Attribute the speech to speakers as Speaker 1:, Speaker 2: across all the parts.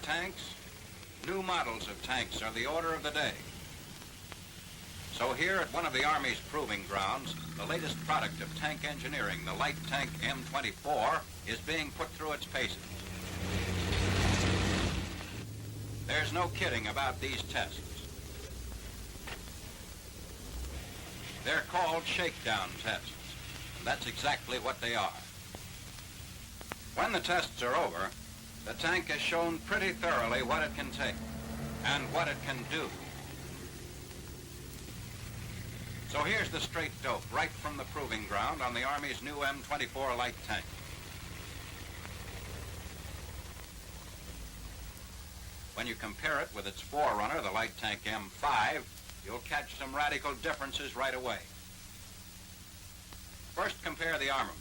Speaker 1: tanks, new models of tanks are the order of the day. So here at one of the Army's proving grounds, the latest product of tank engineering, the light tank M-24, is being put through its paces. There's no kidding about these tests. They're called shakedown tests, and that's exactly what they are. When the tests are over, the tank has shown pretty thoroughly what it can take and what it can do. So here's the straight dope right from the proving ground on the Army's new M-24 light tank. When you compare it with its forerunner, the light tank M5, you'll catch some radical differences right away. First, compare the armament.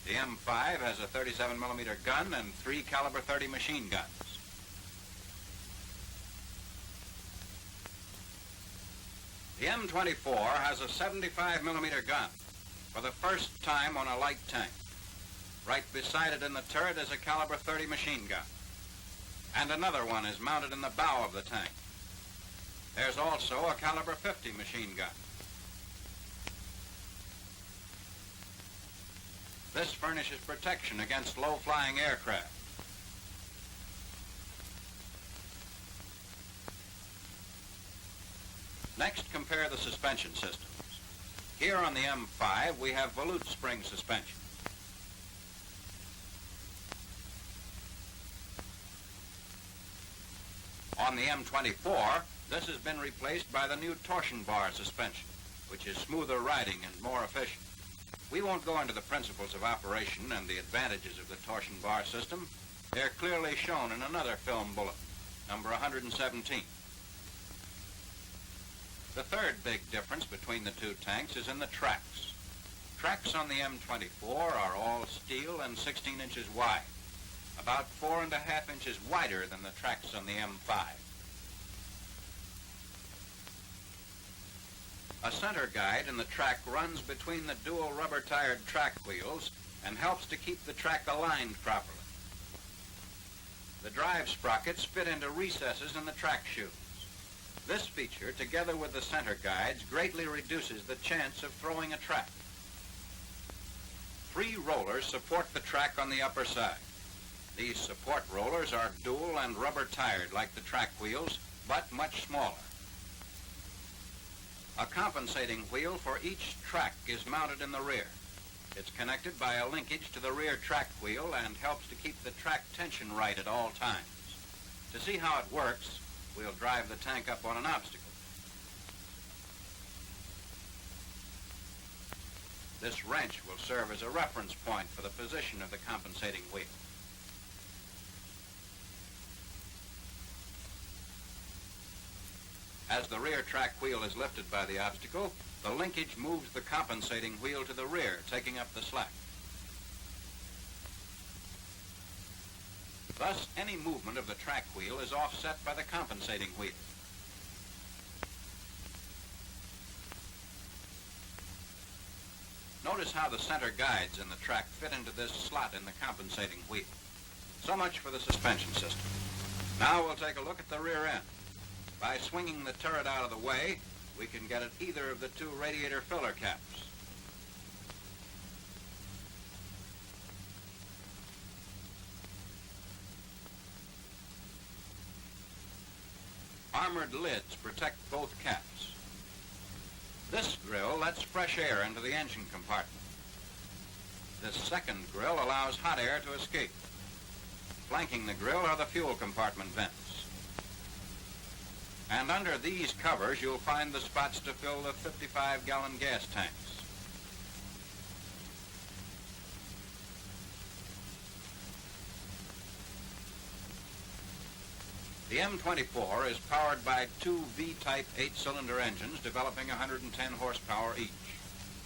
Speaker 1: The M5 has a 37mm gun and 3 caliber .30 machine guns. The M-24 has a 75mm gun for the first time on a light tank. Right beside it in the turret is a caliber .30 machine gun. And another one is mounted in the bow of the tank. There's also a caliber .50 machine gun. This furnishes protection against low-flying aircraft. Next, compare the suspension systems. Here on the M5, we have volute spring suspension. On the M-24, this has been replaced by the new torsion bar suspension, which is smoother riding and more efficient. We won't go into the principles of operation and the advantages of the torsion bar system. They're clearly shown in another film bulletin, number 117. The third big difference between the two tanks is in the tracks. Tracks on the M-24 are all steel and 16 inches wide, about 4.5 inches wider than the tracks on the M5. A center guide in the track runs between the dual rubber-tired track wheels and helps to keep the track aligned properly. The drive sprockets fit into recesses in the track shoes. This feature, together with the center guides, greatly reduces the chance of throwing a track. 3 rollers support the track on the upper side. These support rollers are dual and rubber-tired like the track wheels, but much smaller. A compensating wheel for each track is mounted in the rear. It's connected by a linkage to the rear track wheel and helps to keep the track tension right at all times. To see how it works, we'll drive the tank up on an obstacle. This wrench will serve as a reference point for the position of the compensating wheel. As the rear track wheel is lifted by the obstacle, the linkage moves the compensating wheel to the rear, taking up the slack. Thus, any movement of the track wheel is offset by the compensating wheel. Notice how the center guides in the track fit into this slot in the compensating wheel. So much for the suspension system. Now we'll take a look at the rear end. By swinging the turret out of the way, we can get at either of the 2 radiator filler caps. Armored lids protect both caps. This grill lets fresh air into the engine compartment. This second grill allows hot air to escape. Flanking the grill are the fuel compartment vents. And under these covers, you'll find the spots to fill the 55-gallon gas tanks. The M-24 is powered by 2 V-type 8-cylinder engines developing 110 horsepower each.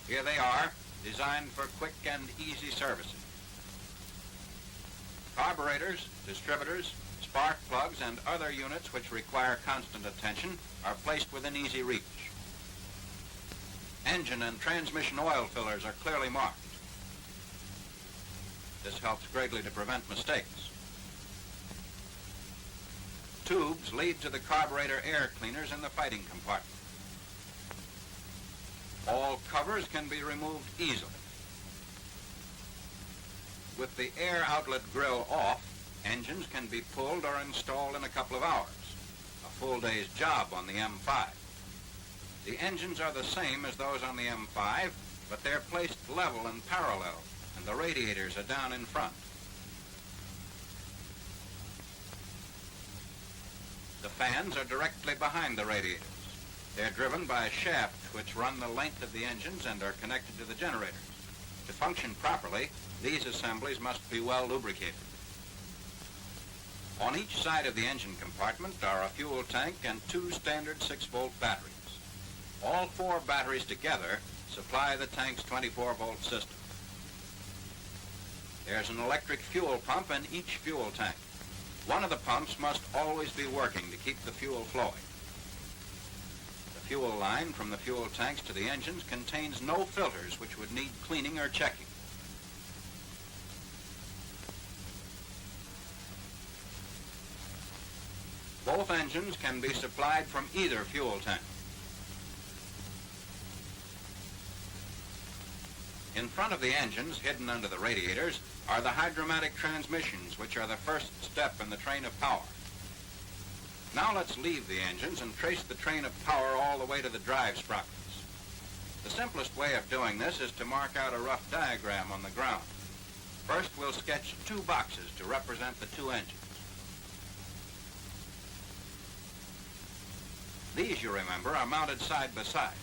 Speaker 1: Here they are, designed for quick and easy servicing. Carburetors, distributors, spark plugs, and other units which require constant attention are placed within easy reach. Engine and transmission oil fillers are clearly marked. This helps greatly to prevent mistakes. tubes lead to the carburetor air cleaners in the fighting compartment. All covers can be removed easily. With the air outlet grill off, engines can be pulled or installed in a couple of hours, a full day's job on the M5. The engines are the same as those on the M5, but they're placed level and parallel, and the radiators are down in front. The fans are directly behind the radiators. They're driven by a shaft which run the length of the engines and are connected to the generators. To function properly, these assemblies must be well lubricated. On each side of the engine compartment are a fuel tank and two standard 6-volt batteries. All 4 batteries together supply the tank's 24-volt system. There's an electric fuel pump in each fuel tank. One of the pumps must always be working to keep the fuel flowing. The fuel line from the fuel tanks to the engines contains no filters which would need cleaning or checking. Both engines can be supplied from either fuel tank. In front of the engines, hidden under the radiators, are the hydromatic transmissions, which are the first step in the train of power. Now let's leave the engines and trace the train of power all the way to the drive sprockets. The simplest way of doing this is to mark out a rough diagram on the ground. First, we'll sketch 2 boxes to represent the 2 engines. These, you remember, are mounted side by side.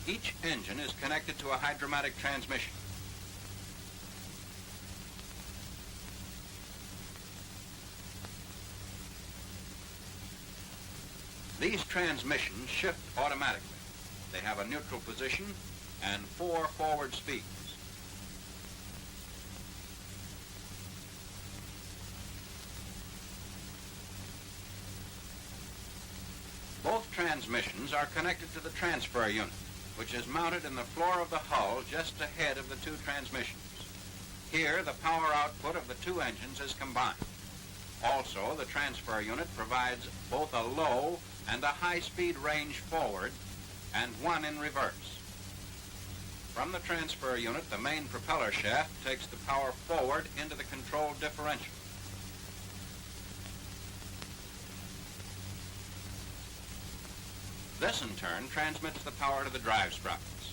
Speaker 1: Each engine is connected to a hydromatic transmission. These transmissions shift automatically. They have a neutral position and 4 forward speeds. Both transmissions are connected to the transfer unit, which is mounted in the floor of the hull just ahead of the 2 transmissions. Here, the power output of the 2 engines is combined. Also, the transfer unit provides both a low and a high-speed range forward and one in reverse. From the transfer unit, the main propeller shaft takes the power forward into the control differential. This, in turn, transmits the power to the drive sprockets.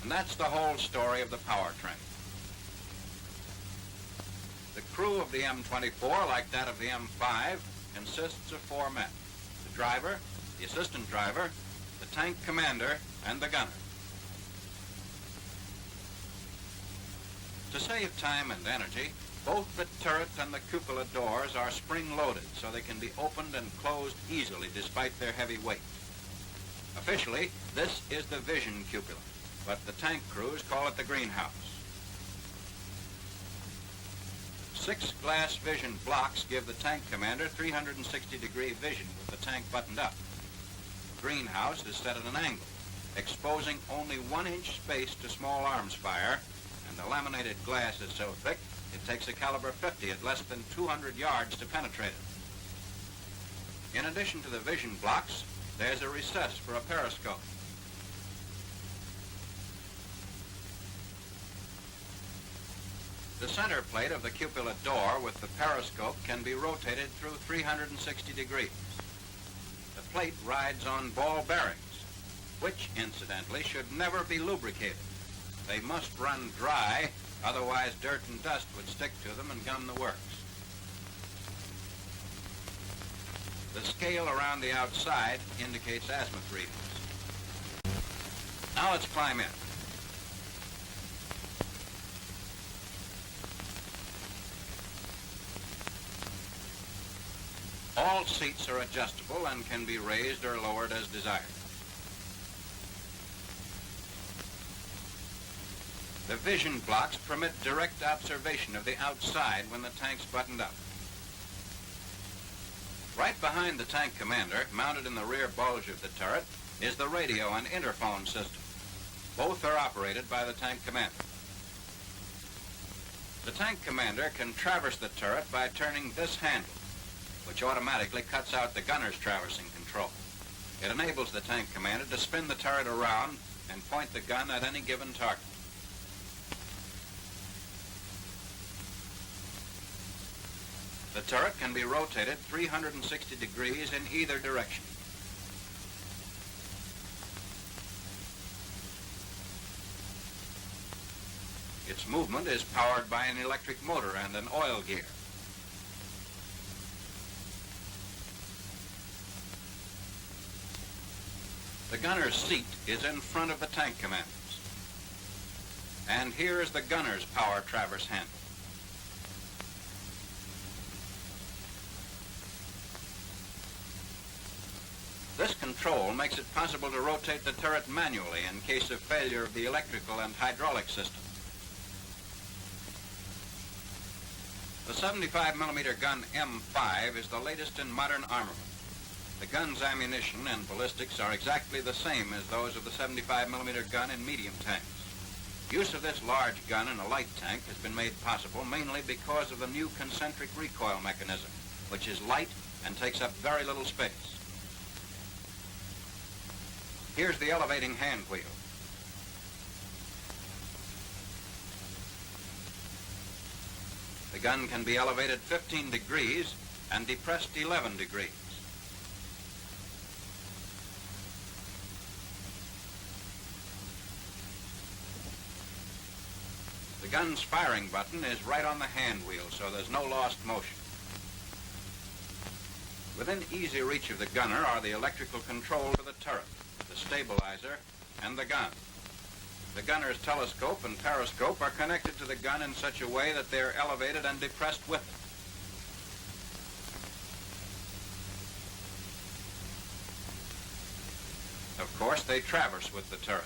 Speaker 1: And that's the whole story of the powertrain. The crew of the M-24, like that of the M5, consists of 4 men: the driver, the assistant driver, the tank commander, and the gunner. To save time and energy, both the turret and the cupola doors are spring-loaded so they can be opened and closed easily despite their heavy weight. Officially, this is the vision cupola, but the tank crews call it the greenhouse. 6 glass vision blocks give the tank commander 360-degree vision with the tank buttoned up. The greenhouse is set at an angle, exposing only 1-inch space to small arms fire, and the laminated glass is so thick it takes a caliber 50 at less than 200 yards to penetrate it. In addition to the vision blocks, there's a recess for a periscope. The center plate of the cupola door with the periscope can be rotated through 360 degrees. The plate rides on ball bearings, which, incidentally, should never be lubricated. They must run dry, otherwise dirt and dust would stick to them and gum the works. The scale around the outside indicates azimuth readings. Now let's climb in. All seats are adjustable and can be raised or lowered as desired. The vision blocks permit direct observation of the outside when the tank's buttoned up. Right behind the tank commander, mounted in the rear bulge of the turret, is the radio and interphone system. Both are operated by the tank commander. The tank commander can traverse the turret by turning this handle, which automatically cuts out the gunner's traversing control. It enables the tank commander to spin the turret around and point the gun at any given target. The turret can be rotated 360 degrees in either direction. Its movement is powered by an electric motor and an oil gear. The gunner's seat is in front of the tank commander's. And here is the gunner's power traverse handle. This control makes it possible to rotate the turret manually in case of failure of the electrical and hydraulic system. The 75mm gun M5 is the latest in modern armament. The gun's ammunition and ballistics are exactly the same as those of the 75mm gun in medium tanks. Use of this large gun in a light tank has been made possible mainly because of the new concentric recoil mechanism, which is light and takes up very little space. Here's the elevating hand wheel. The gun can be elevated 15 degrees and depressed 11 degrees. The gun's firing button is right on the hand wheel, so there's no lost motion. Within easy reach of the gunner are the electrical control of the turret, the stabilizer, and the gun. The gunner's telescope and periscope are connected to the gun in such a way that they're elevated and depressed with it. Of course, they traverse with the turret.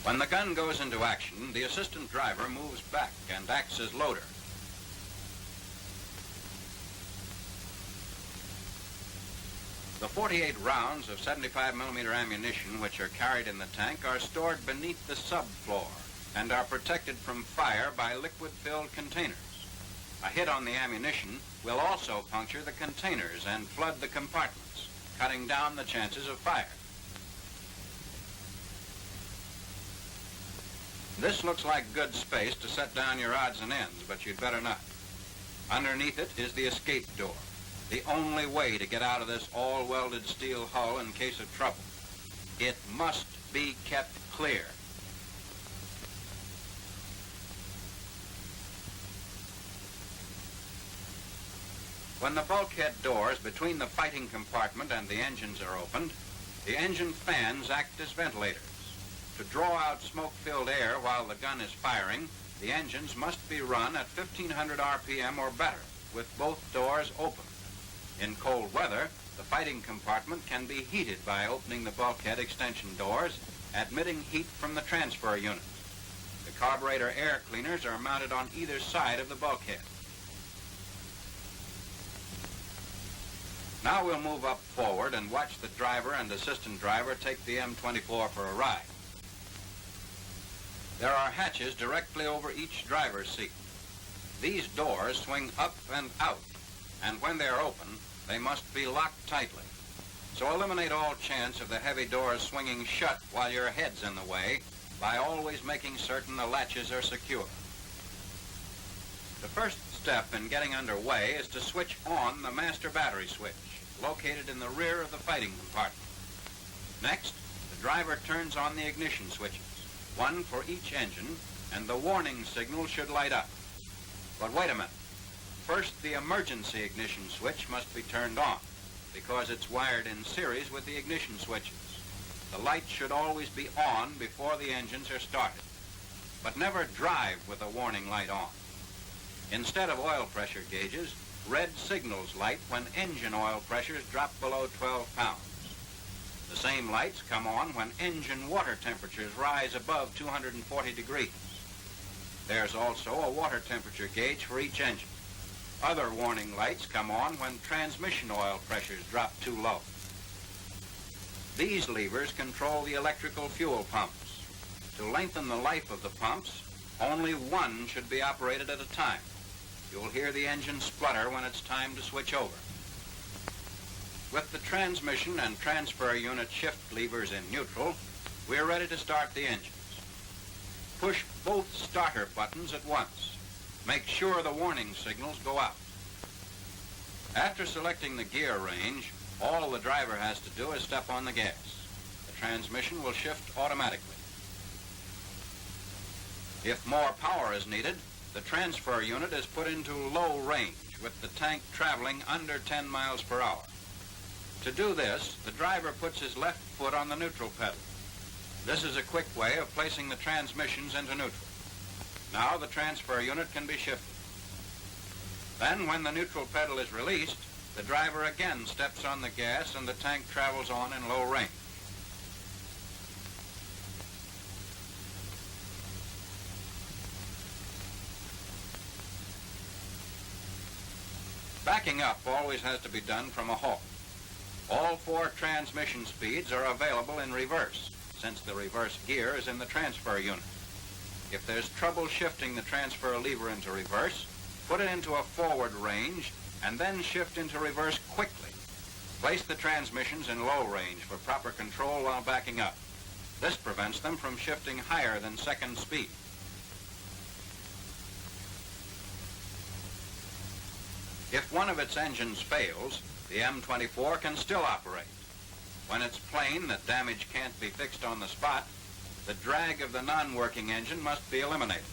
Speaker 1: When the gun goes into action, the assistant driver moves back and acts as loader. The 48 rounds of 75mm ammunition which are carried in the tank are stored beneath the subfloor and are protected from fire by liquid-filled containers. A hit on the ammunition will also puncture the containers and flood the compartments, cutting down the chances of fire. This looks like good space to set down your odds and ends, but you'd better not. Underneath it is the escape door, the only way to get out of this all-welded steel hull in case of trouble. It must be kept clear. When the bulkhead doors between the fighting compartment and the engines are opened, the engine fans act as ventilators. To draw out smoke-filled air while the gun is firing, the engines must be run at 1500 RPM or better, with both doors open. In cold weather, the fighting compartment can be heated by opening the bulkhead extension doors, admitting heat from the transfer unit. The carburetor air cleaners are mounted on either side of the bulkhead. Now we'll move up forward and watch the driver and assistant driver take the M-24 for a ride. There are hatches directly over each driver's seat. These doors swing up and out, and when they're open, they must be locked tightly. So eliminate all chance of the heavy doors swinging shut while your head's in the way by always making certain the latches are secure. The first step in getting underway is to switch on the master battery switch, located in the rear of the fighting compartment. Next, the driver turns on the ignition switches, one for each engine, and the warning signal should light up. But wait a minute. First, the emergency ignition switch must be turned on, because it's wired in series with the ignition switches. The light should always be on before the engines are started. But never drive with a warning light on. Instead of oil pressure gauges, red signals light when engine oil pressures drop below 12 pounds. The same lights come on when engine water temperatures rise above 240 degrees. There's also a water temperature gauge for each engine. Other warning lights come on when transmission oil pressures drop too low. These levers control the electrical fuel pumps. To lengthen the life of the pumps, only one should be operated at a time. You'll hear the engine splutter when it's time to switch over. With the transmission and transfer unit shift levers in neutral, we're ready to start the engines. Push both starter buttons at once. Make sure the warning signals go out. After selecting the gear range, all the driver has to do is step on the gas. The transmission will shift automatically. If more power is needed, the transfer unit is put into low range with the tank traveling under 10 miles per hour. To do this, the driver puts his left foot on the neutral pedal. This is a quick way of placing the transmissions into neutral. Now the transfer unit can be shifted. Then, when the neutral pedal is released, the driver again steps on the gas and the tank travels on in low range. Backing up always has to be done from a halt. All 4 transmission speeds are available in reverse, since the reverse gear is in the transfer unit. If there's trouble shifting the transfer lever into reverse, put it into a forward range and then shift into reverse quickly. Place the transmissions in low range for proper control while backing up. This prevents them from shifting higher than second speed. If one of its engines fails, the M-24 can still operate. When it's plain that damage can't be fixed on the spot, the drag of the non-working engine must be eliminated.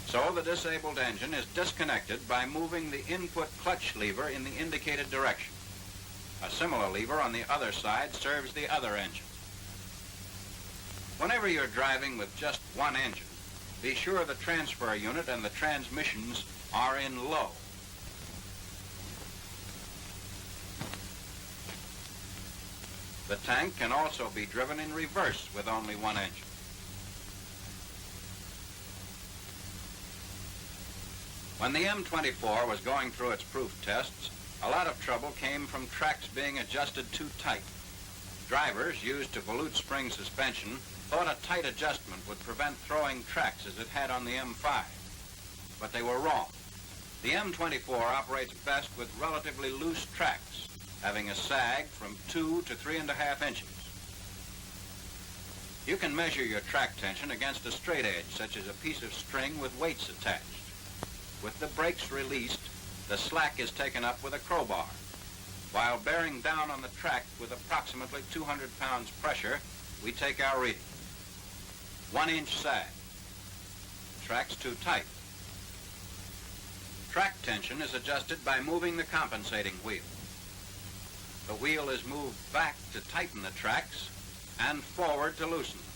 Speaker 1: So the disabled engine is disconnected by moving the input clutch lever in the indicated direction. A similar lever on the other side serves the other engine. Whenever you're driving with just one engine, be sure the transfer unit and the transmissions are in low. The tank can also be driven in reverse with only one engine. When the M-24 was going through its proof tests, a lot of trouble came from tracks being adjusted too tight. Drivers used to volute spring suspension thought a tight adjustment would prevent throwing tracks as it had on the M5, but they were wrong. The M-24 operates best with relatively loose tracks, having a sag from 2 to 3.5 inches. You can measure your track tension against a straight edge, such as a piece of string with weights attached. With the brakes released, the slack is taken up with a crowbar. While bearing down on the track with approximately 200 pounds pressure, we take our reading. 1 inch sag. Track's too tight. Track tension is adjusted by moving the compensating wheel. The wheel is moved back to tighten the tracks and forward to loosen them.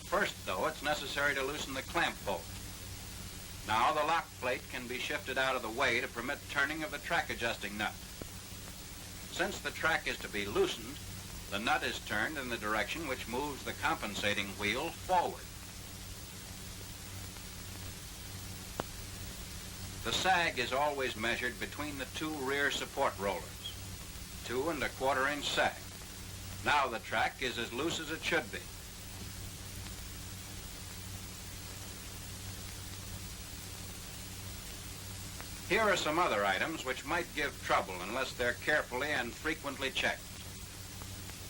Speaker 1: First, though, it's necessary to loosen the clamp bolt. Now the lock plate can be shifted out of the way to permit turning of the track adjusting nut. Since the track is to be loosened, the nut is turned in the direction which moves the compensating wheel forward. The sag is always measured between the 2 rear support rollers. 2 1/4 inch sag. Now the track is as loose as it should be. Here are some other items which might give trouble unless they're carefully and frequently checked.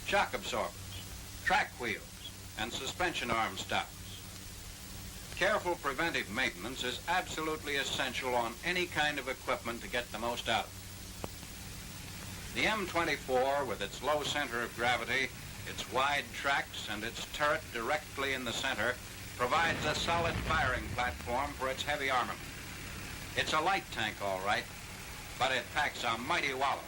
Speaker 1: Shock absorbers, track wheels, and suspension arm stops. Careful preventive maintenance is absolutely essential on any kind of equipment to get the most out of it. The M-24, with its low center of gravity, its wide tracks, and its turret directly in the center, provides a solid firing platform for its heavy armament. It's a light tank, all right, but it packs a mighty wallop.